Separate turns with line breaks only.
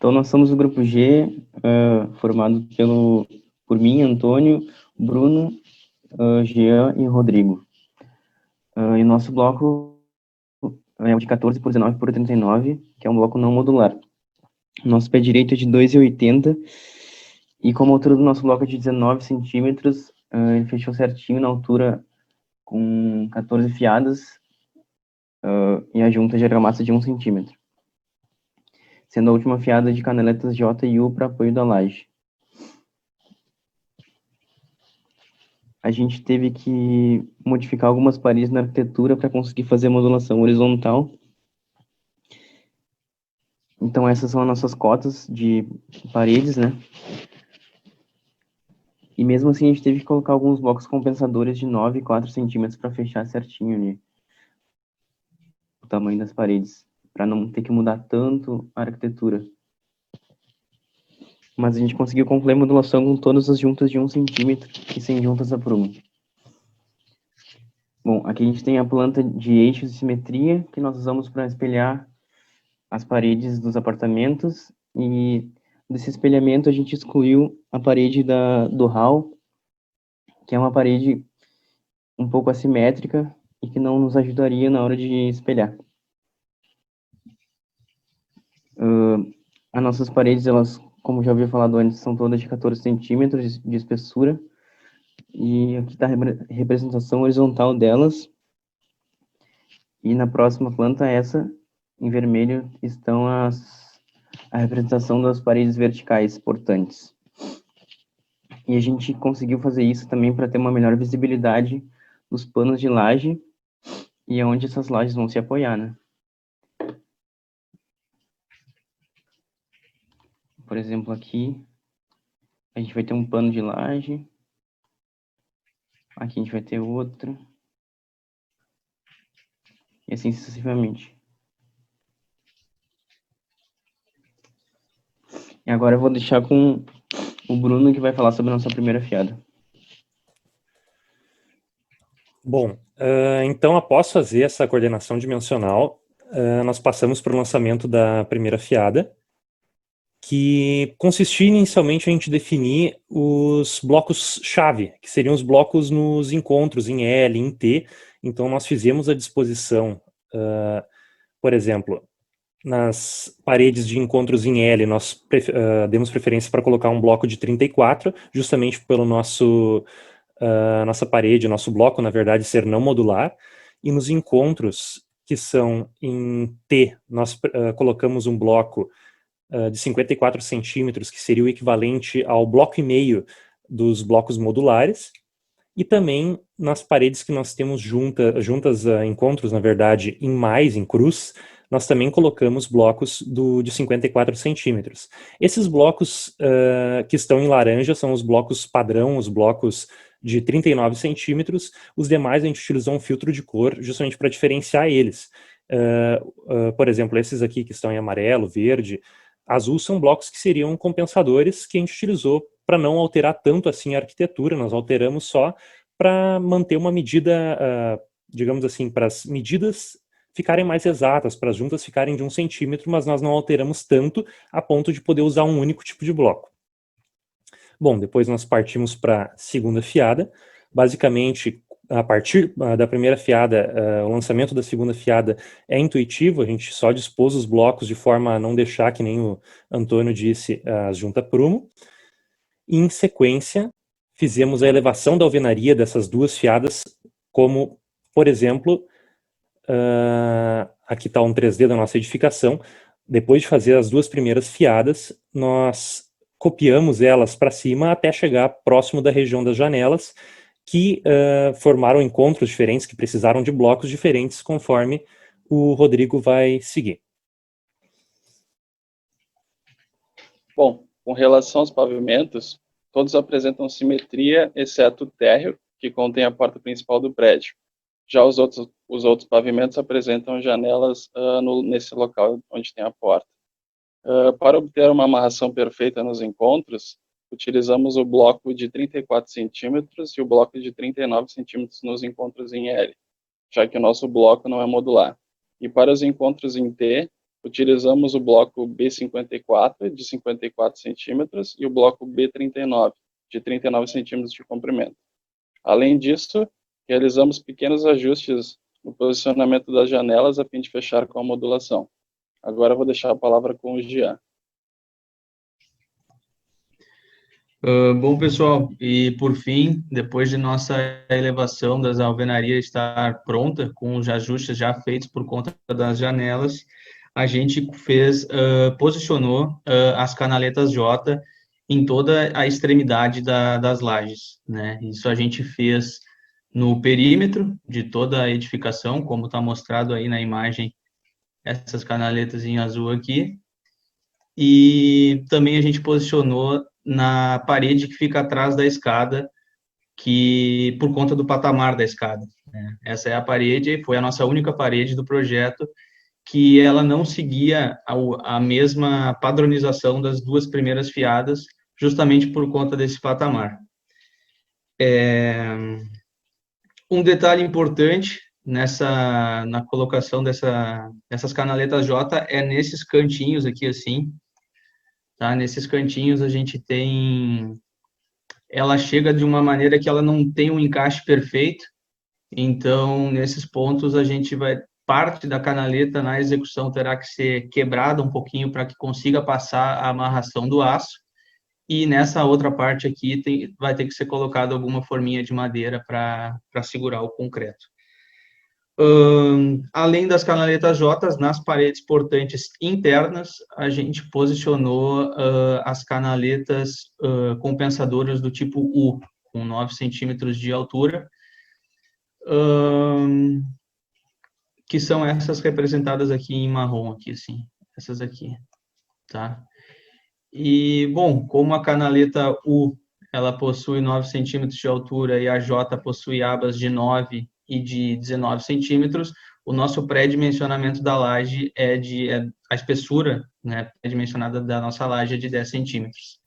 Então, nós somos o grupo G, formado por mim, Antônio, Bruno, Jean e Rodrigo. E nosso bloco é o de 14 por 19 por 39, que é um bloco não modular. Nosso pé direito é de 2,80 e como a altura do nosso bloco é de 19 centímetros, ele fechou certinho na altura com 14 fiadas e a junta de argamassa de 1 centímetro, sendo a última fiada de canaletas J e U para apoio da laje. A gente teve que modificar algumas paredes na arquitetura para conseguir fazer a modulação horizontal. Então essas são as nossas cotas de paredes, né? E mesmo assim a gente teve que colocar alguns blocos compensadores de 9 e 4 centímetros para fechar certinho ali o tamanho das paredes, para não ter que mudar tanto a arquitetura. Mas a gente conseguiu concluir a modulação com todas as juntas de 1 centímetro e sem juntas a prumo. Bom, aqui a gente tem a planta de eixos de simetria, que nós usamos para espelhar as paredes dos apartamentos, e desse espelhamento a gente excluiu a parede do hall, que é uma parede um pouco assimétrica e que não nos ajudaria na hora de espelhar. As nossas paredes, elas, como já havia falado antes, são todas de 14 centímetros de espessura, e aqui está a representação horizontal delas. E na próxima planta, essa, em vermelho, estão a representação das paredes verticais portantes. E a gente conseguiu fazer isso também para ter uma melhor visibilidade dos panos de laje e aonde essas lajes vão se apoiar, né? Por exemplo, aqui a gente vai ter um pano de laje, aqui a gente vai ter outro, e assim sucessivamente. E agora eu vou deixar com o Bruno, que vai falar sobre a nossa primeira fiada.
Bom, então após fazer essa coordenação dimensional, nós passamos para o lançamento da primeira fiada, que consistia inicialmente a gente definir os blocos-chave, que seriam os blocos nos encontros em L, em T. Então nós fizemos a disposição, por exemplo, nas paredes de encontros em L, nós demos preferência para colocar um bloco de 34, justamente pelo nossa parede, nosso bloco, na verdade, ser não modular. E nos encontros que são em T, nós colocamos um bloco de 54 centímetros, que seria o equivalente ao bloco e meio dos blocos modulares. E também nas paredes que nós temos juntas encontros, na verdade, em cruz, nós também colocamos blocos de 54 centímetros. Esses blocos que estão em laranja são os blocos padrão, os blocos de 39 centímetros. Os demais a gente utilizou um filtro de cor justamente para diferenciar eles. Por exemplo, esses aqui que estão em amarelo, verde, azul, são blocos que seriam compensadores que a gente utilizou para não alterar tanto assim a arquitetura. Nós alteramos só para manter uma medida, digamos assim, para as medidas ficarem mais exatas, para as juntas ficarem de 1 centímetro, mas nós não alteramos tanto a ponto de poder usar um único tipo de bloco. Bom, depois nós partimos para a segunda fiada. Basicamente, a partir da primeira fiada, o lançamento da segunda fiada é intuitivo, a gente só dispôs os blocos de forma a não deixar, que nem o Antônio disse, a junta prumo. E, em sequência, fizemos a elevação da alvenaria dessas duas fiadas, como, por exemplo, aqui está um 3D da nossa edificação. Depois de fazer as duas primeiras fiadas, nós copiamos elas para cima até chegar próximo da região das janelas, que formaram encontros diferentes, que precisaram de blocos diferentes, conforme o Rodrigo vai seguir.
Bom, com relação aos pavimentos, todos apresentam simetria, exceto o térreo, que contém a porta principal do prédio. Já os outros pavimentos apresentam janelas nesse local onde tem a porta. Para obter uma amarração perfeita nos encontros, utilizamos o bloco de 34 centímetros e o bloco de 39 centímetros nos encontros em L, já que o nosso bloco não é modular. E para os encontros em T, utilizamos o bloco B54, de 54 centímetros, e o bloco B39, de 39 centímetros de comprimento. Além disso, realizamos pequenos ajustes no posicionamento das janelas a fim de fechar com a modulação. Agora eu vou deixar a palavra com o Jean.
Bom, pessoal, e por fim, depois de nossa elevação das alvenarias estar pronta, com os ajustes já feitos por conta das janelas, a gente posicionou as canaletas J em toda a extremidade das lajes, né? Isso a gente fez no perímetro de toda a edificação, como está mostrado aí na imagem, essas canaletas em azul aqui, e também a gente posicionou na parede que fica atrás da escada, que por conta do patamar da escada, né? Essa é a parede, foi a nossa única parede do projeto, que ela não seguia a mesma padronização das duas primeiras fiadas, justamente por conta desse patamar. Um detalhe importante na colocação dessas canaletas J é nesses cantinhos aqui, assim, tá? Nesses cantinhos a gente tem... Ela chega de uma maneira que ela não tem um encaixe perfeito, então, nesses pontos, parte da canaleta na execução terá que ser quebrada um pouquinho para que consiga passar a amarração do aço, e nessa outra parte aqui vai ter que ser colocada alguma forminha de madeira para segurar o concreto. Além das canaletas J, nas paredes portantes internas, a gente posicionou as canaletas compensadoras do tipo U, com 9 centímetros de altura, que são essas representadas aqui em marrom, aqui, assim, essas aqui, tá? E, bom, como a canaleta U, ela possui 9 centímetros de altura e a J possui abas de 9 e de 19 centímetros, o nosso pré-dimensionamento da laje a espessura, né, pré-dimensionada da nossa laje é de 10 centímetros.